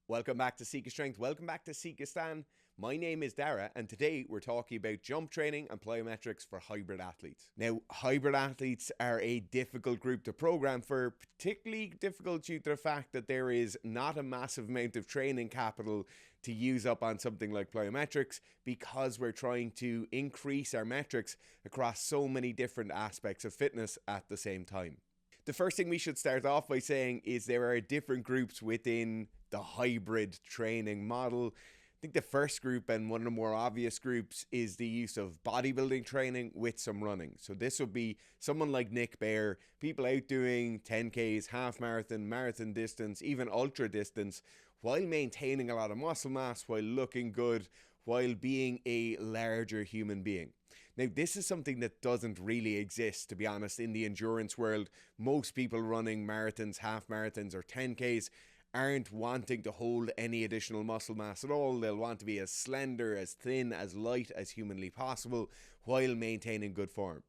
Welcome back to Sika Strength. Welcome back to Sika Stan. My name is Dara, and today we're talking about jump training and plyometrics for hybrid athletes. Now, hybrid athletes are a difficult group to program for, particularly difficult due to the fact that there is not a massive amount of training capital to use up on something like plyometrics, because we're trying to increase our metrics across so many different aspects of fitness at the same time. The first thing we should start off by saying is there are different groups within the hybrid training model. I think the first group, and one of the more obvious groups, is the use of bodybuilding training with some running. So this would be someone like Nick Bare, people out doing 10Ks, half marathon, marathon distance, even ultra distance, while maintaining a lot of muscle mass, while looking good, while being a larger human being. Now, this is something that doesn't really exist, to be honest, in the endurance world. Most people running marathons, half marathons, or 10Ks aren't wanting to hold any additional muscle mass at all. They'll want to be as slender, as thin, as light as humanly possible while maintaining good form.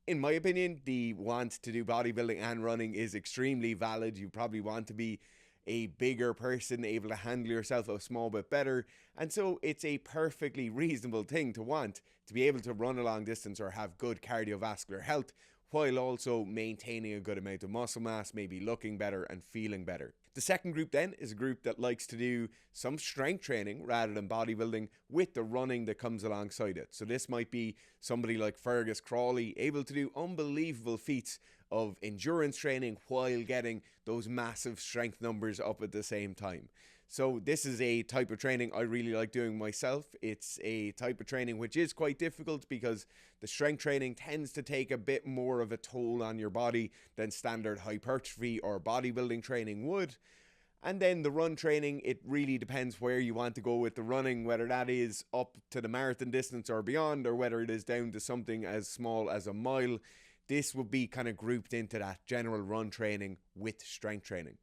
In my opinion, the want to do bodybuilding and running is extremely valid. You probably want to be a bigger person, able to handle yourself a small bit better, and so it's a perfectly reasonable thing to want to be able to run a long distance or have good cardiovascular health while also maintaining a good amount of muscle mass, maybe looking better and feeling better. The second group then is a group that likes to do some strength training rather than bodybuilding with the running that comes alongside it. So this might be somebody like Fergus Crawley, able to do unbelievable feats of endurance training while getting those massive strength numbers up at the same time. So this is a type of training I really like doing myself. It's a type of training which is quite difficult because the strength training tends to take a bit more of a toll on your body than standard hypertrophy or bodybuilding training would. And then the run training, it really depends where you want to go with the running, whether that is up to the marathon distance or beyond, or whether it is down to something as small as a mile. This would be kind of grouped into that general run training with strength training.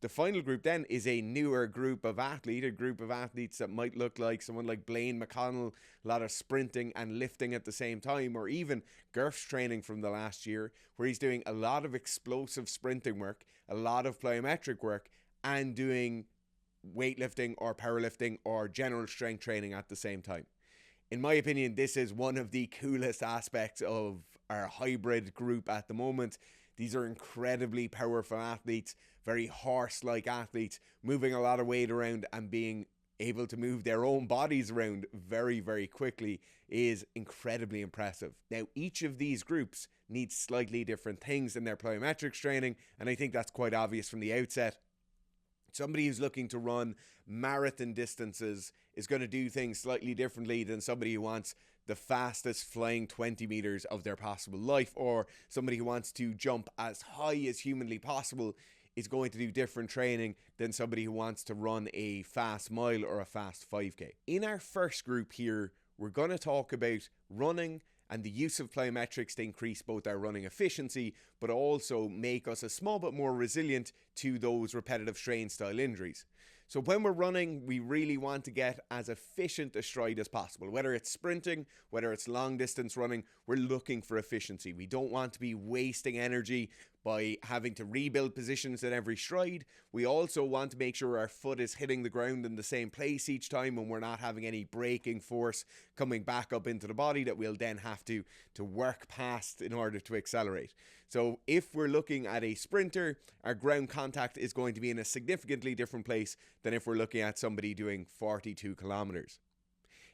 The final group then is a newer group of athletes that might look like someone like Blaine McConnell, a lot of sprinting and lifting at the same time, or even Gerf's training from the last year, where he's doing a lot of explosive sprinting work, a lot of plyometric work, and doing weightlifting or powerlifting or general strength training at the same time. In my opinion, this is one of the coolest aspects of our hybrid group at the moment. These are incredibly powerful athletes, very horse-like athletes, moving a lot of weight around and being able to move their own bodies around very, very quickly is incredibly impressive. Now, each of these groups needs slightly different things in their plyometrics training, and I think that's quite obvious from the outset. Somebody who's looking to run marathon distances is going to do things slightly differently than somebody who wants the fastest flying 20 meters of their possible life, or somebody who wants to jump as high as humanly possible is going to do different training than somebody who wants to run a fast mile or a fast 5K. In our first group here, we're going to talk about running and the use of plyometrics to increase both our running efficiency, but also make us a small bit more resilient to those repetitive strain style injuries. So when we're running, we really want to get as efficient a stride as possible. Whether it's sprinting, whether it's long distance running, we're looking for efficiency. We don't want to be wasting energy by having to rebuild positions at every stride. We also want to make sure our foot is hitting the ground in the same place each time and we're not having any braking force coming back up into the body that we'll then have to work past in order to accelerate. So if we're looking at a sprinter, our ground contact is going to be in a significantly different place than if we're looking at somebody doing 42 kilometers.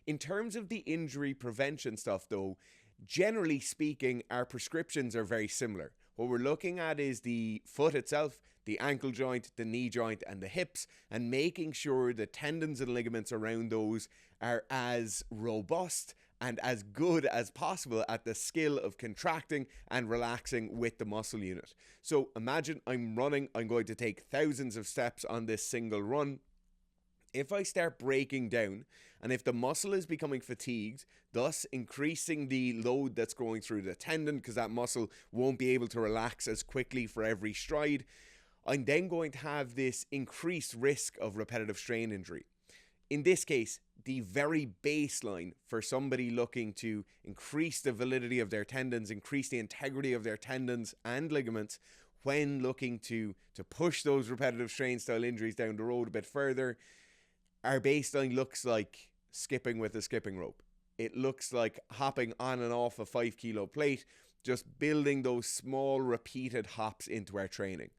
In terms of the injury prevention stuff though, generally speaking, our prescriptions are very similar. What we're looking at is the foot itself, the ankle joint, the knee joint, and the hips, and making sure the tendons and ligaments around those are as robust and as good as possible at the skill of contracting and relaxing with the muscle unit. So imagine I'm running, I'm going to take thousands of steps on this single run. If I start breaking down, and if the muscle is becoming fatigued, thus increasing the load that's going through the tendon, because that muscle won't be able to relax as quickly for every stride, I'm then going to have this increased risk of repetitive strain injury. In this case, the very baseline for somebody looking to increase the validity of their tendons, increase the integrity of their tendons and ligaments when looking to push those repetitive strength style injuries down the road a bit further, our baseline looks like skipping with a skipping rope. It looks like hopping on and off a 5 kilo plate, just building those small repeated hops into our training.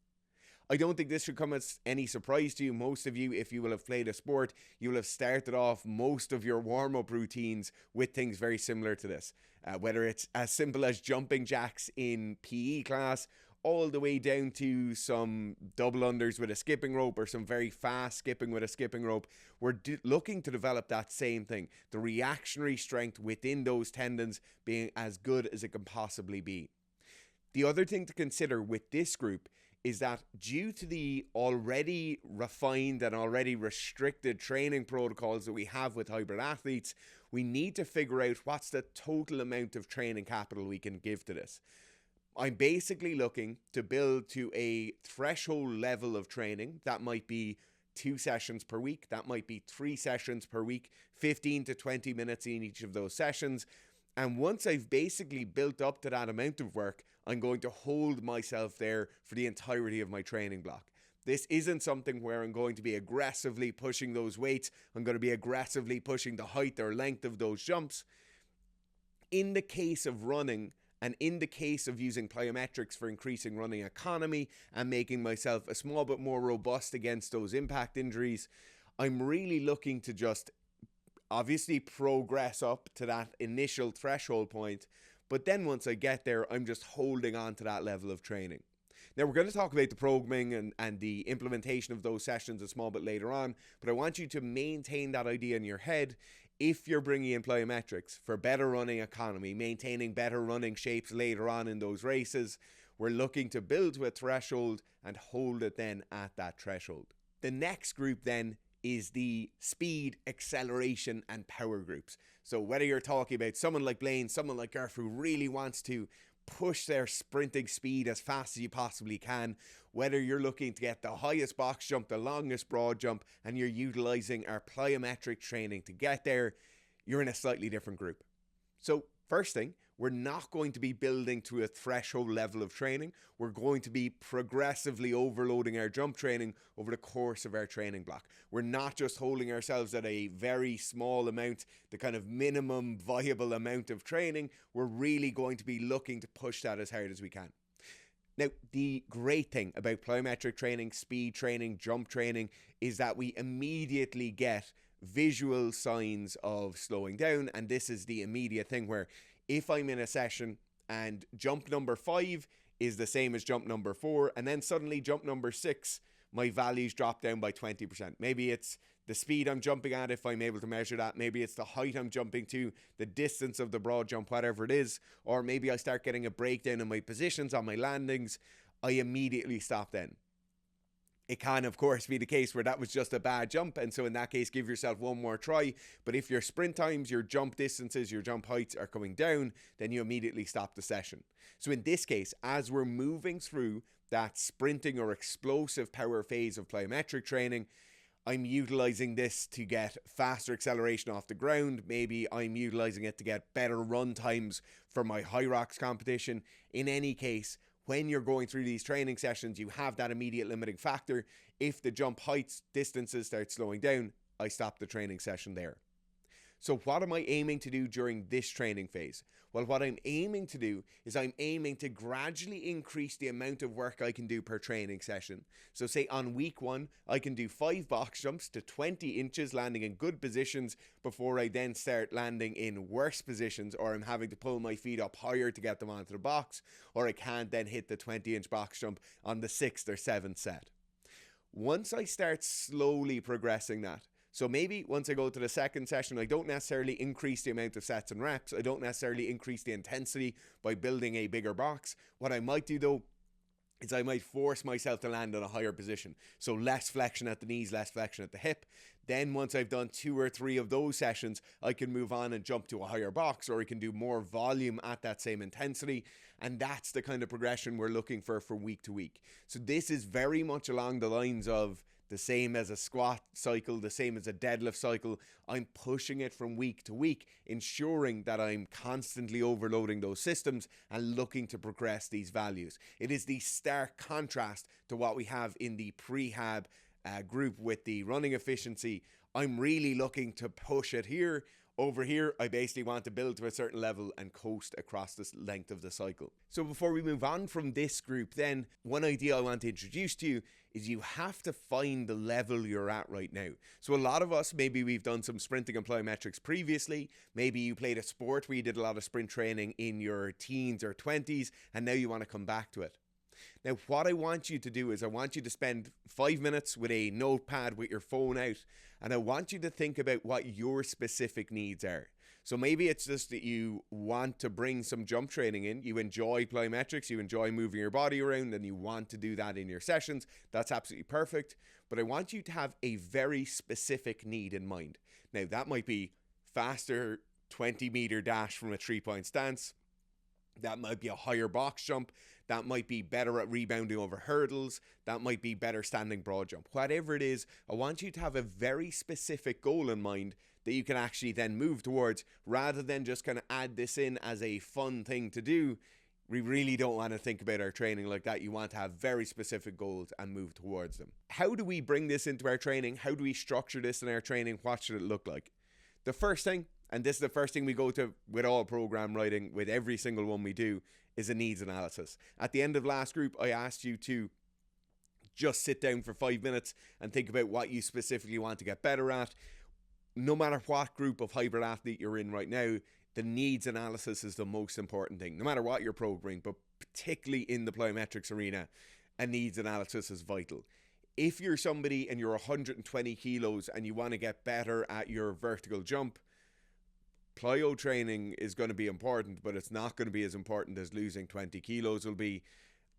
I don't think this should come as any surprise to you. Most of you, if you will have played a sport, you will have started off most of your warm-up routines with things very similar to this. Whether it's as simple as jumping jacks in PE class, all the way down to some double unders with a skipping rope or some very fast skipping with a skipping rope. We're looking to develop that same thing, the reactionary strength within those tendons being as good as it can possibly be. The other thing to consider with this group is that due to the already refined and already restricted training protocols that we have with hybrid athletes, we need to figure out what's the total amount of training capital we can give to this. I'm basically looking to build to a threshold level of training. That might be 2 sessions per week. That might be 3 sessions per week, 15 to 20 minutes in each of those sessions. And once I've basically built up to that amount of work, I'm going to hold myself there for the entirety of my training block. This isn't something where I'm going to be aggressively pushing those weights. I'm going to be aggressively pushing the height or length of those jumps. In the case of running, and in the case of using plyometrics for increasing running economy and making myself a small bit more robust against those impact injuries, I'm really looking to just obviously progress up to that initial threshold point. But then once I get there, I'm just holding on to that level of training. Now, we're going to talk about the programming and the implementation of those sessions a small bit later on, but I want you to maintain that idea in your head. If you're bringing in plyometrics for better running economy, maintaining better running shapes later on in those races, we're looking to build to a threshold and hold it then at that threshold. The next group then is the speed, acceleration, and power groups. So whether you're talking about someone like Blaine, someone like Garth who really wants to push their sprinting speed as fast as you possibly can, whether you're looking to get the highest box jump, the longest broad jump, and you're utilizing our plyometric training to get there, you're in a slightly different group. So first thing, we're not going to be building to a threshold level of training. We're going to be progressively overloading our jump training over the course of our training block. We're not just holding ourselves at a very small amount, the kind of minimum viable amount of training. We're really going to be looking to push that as hard as we can. Now, the great thing about plyometric training, speed training, jump training is that we immediately get visual signs of slowing down. And this is the immediate thing where if I'm in a session and jump number 5 is the same as jump number 4, and then suddenly jump number 6, my values drop down by 20%. Maybe it's the speed I'm jumping at if I'm able to measure that. Maybe it's the height I'm jumping to, the distance of the broad jump, whatever it is. Or maybe I start getting a breakdown in my positions on my landings. I immediately stop then. It can, of course, be the case where that was just a bad jump. And so in that case, give yourself one more try. But if your sprint times, your jump distances, your jump heights are coming down, then you immediately stop the session. So in this case, as we're moving through that sprinting or explosive power phase of plyometric training, I'm utilizing this to get faster acceleration off the ground. Maybe I'm utilizing it to get better run times for my high rocks competition. In any case, when you're going through these training sessions, you have that immediate limiting factor. If the jump heights, distances start slowing down, I stop the training session there. So what am I aiming to do during this training phase? Well, what I'm aiming to do is I'm aiming to gradually increase the amount of work I can do per training session. So say on week 1, I can do 5 box jumps to 20 inches, landing in good positions before I then start landing in worse positions, or I'm having to pull my feet up higher to get them onto the box, or I can't then hit the 20-inch box jump on the 6th or 7th set. Once I start slowly progressing that, so maybe once I go to the second session, I don't necessarily increase the amount of sets and reps. I don't necessarily increase the intensity by building a bigger box. What I might do though is I might force myself to land in a higher position. So less flexion at the knees, less flexion at the hip. Then once I've done 2 or 3 of those sessions, I can move on and jump to a higher box, or I can do more volume at that same intensity. And that's the kind of progression we're looking for from week to week. So this is very much along the lines of the same as a squat cycle, the same as a deadlift cycle. I'm pushing it from week to week, ensuring that I'm constantly overloading those systems and looking to progress these values. It is the stark contrast to what we have in the prehab group with the running efficiency. I'm really looking to push it here. Over here, I basically want to build to a certain level and coast across the length of the cycle. So before we move on from this group, then one idea I want to introduce to you is you have to find the level you're at right now. So a lot of us, maybe we've done some sprinting and plyometrics previously. Maybe you played a sport where you did a lot of sprint training in your teens or 20s, and now you want to come back to it. Now, what I want you to do is I want you to spend 5 minutes with a notepad with your phone out, and I want you to think about what your specific needs are. So maybe it's just that you want to bring some jump training in. You enjoy plyometrics, you enjoy moving your body around, and you want to do that in your sessions. That's absolutely perfect. But I want you to have a very specific need in mind. Now, that might be faster 20-meter dash from a 3-point stance. That might be a higher box jump. That might be better at rebounding over hurdles. That might be better standing broad jump. Whatever it is, I want you to have a very specific goal in mind that you can actually then move towards, rather than just kind of add this in as a fun thing to do. We really don't want to think about our training like that. You want to have very specific goals and move towards them. How do we bring this into our training? How do we structure this in our training? What should it look like? The first thing, and this is the first thing we go to with all program writing, with every single one we do, is a needs analysis. At the end of last group, I asked you to just sit down for 5 minutes and think about what you specifically want to get better at. No matter what group of hybrid athlete you're in right now, the needs analysis is the most important thing. No matter what you're programming, but particularly in the plyometrics arena, a needs analysis is vital. If you're somebody and you're 120 kilos and you want to get better at your vertical jump, plyo training is going to be important, but it's not going to be as important as losing 20 kilos will be.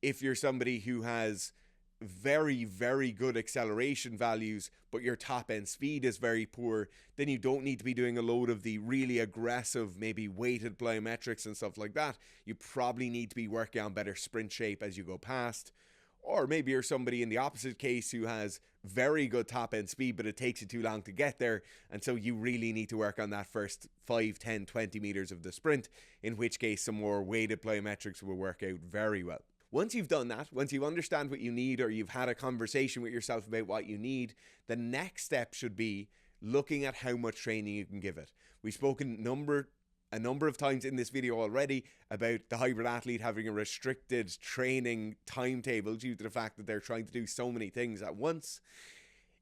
If you're somebody who has very, very good acceleration values, but your top end speed is very poor, then you don't need to be doing a load of the really aggressive, maybe weighted plyometrics and stuff like that. You probably need to be working on better sprint shape as you go past. Or maybe you're somebody in the opposite case who has very good top end speed, but it takes you too long to get there. And so you really need to work on that first 5, 10, 20 meters of the sprint, in which case some more weighted plyometrics will work out very well. Once you've done that, once you understand what you need, or you've had a conversation with yourself about what you need, the next step should be looking at how much training you can give it. We've spoken a number of times in this video already about the hybrid athlete having a restricted training timetable due to the fact that they're trying to do so many things at once.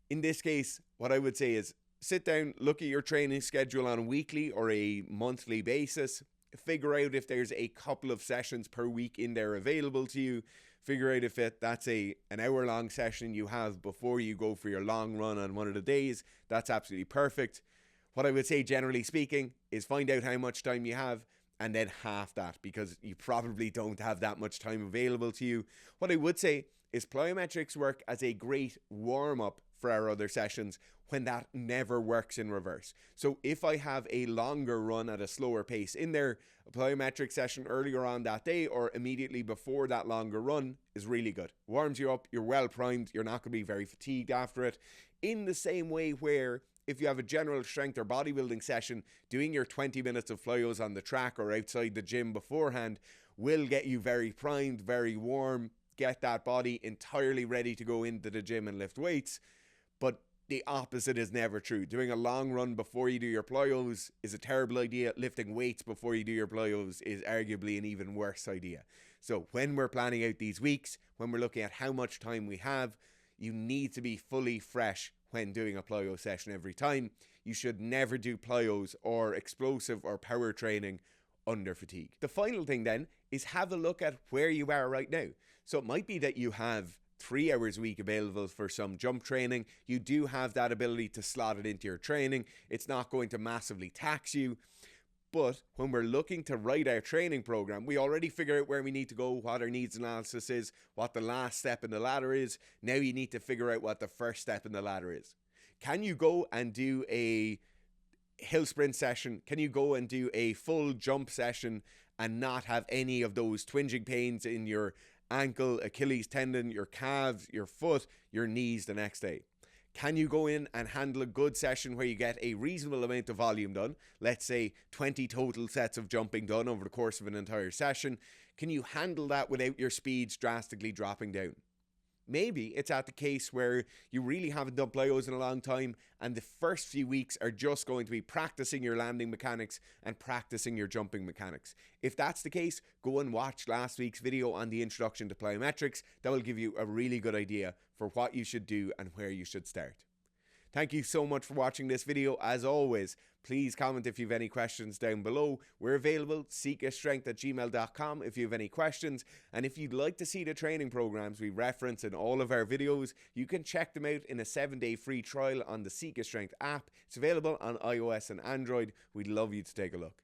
In this case, what I would say is sit down, look at your training schedule on a weekly or a monthly basis, figure out if there's a couple of sessions per week in there available to you, figure out if that's an hour-long session you have before you go for your long run on one of the days. That's absolutely perfect. What I would say, generally speaking, is find out how much time you have and then half that, because you probably don't have that much time available to you. What I would say is plyometrics work as a great warm-up for our other sessions when that never works in reverse. So if I have a longer run at a slower pace in there, a plyometric session earlier on that day or immediately before that longer run is really good. Warms you up, you're well primed, you're not going to be very fatigued after it. In the same way where if you have a general strength or bodybuilding session, doing your 20 minutes of Plyos on the track or outside the gym beforehand will get you very primed, very warm, get that body entirely ready to go into the gym and lift weights. But the opposite is never true. Doing a long run before you do your Plyos is a terrible idea. Lifting weights before you do your Plyos is arguably an even worse idea. So when we're planning out these weeks, when we're looking at how much time we have, you need to be fully fresh when doing a plyo session every time. You should never do plyos or explosive or power training under fatigue. The final thing then is have a look at where you are right now. So it might be that you have 3 hours a week available for some jump training. You do have that ability to slot it into your training. It's not going to massively tax you. But when we're looking to write our training program, we already figure out where we need to go, what our needs analysis is, what the last step in the ladder is. Now you need to figure out what the first step in the ladder is. Can you go and do a hill sprint session? Can you go and do a full jump session and not have any of those twinging pains in your ankle, Achilles tendon, your calves, your foot, your knees the next day? Can you go in and handle a good session where you get a reasonable amount of volume done? Let's say 20 total sets of jumping done over the course of an entire session. Can you handle that without your speeds drastically dropping down? Maybe it's at the case where you really haven't done plyos in a long time and the first few weeks are just going to be practicing your landing mechanics and practicing your jumping mechanics. If that's the case, go and watch last week's video on the introduction to plyometrics. That will give you a really good idea for what you should do and where you should start. Thank you so much for watching this video. As always, please comment if you have any questions down below. We're available, sikastrength@gmail.com if you have any questions. And if you'd like to see the training programs we reference in all of our videos, you can check them out in a 7-day free trial on the Sika Strength app. It's available on iOS and Android. We'd love you to take a look.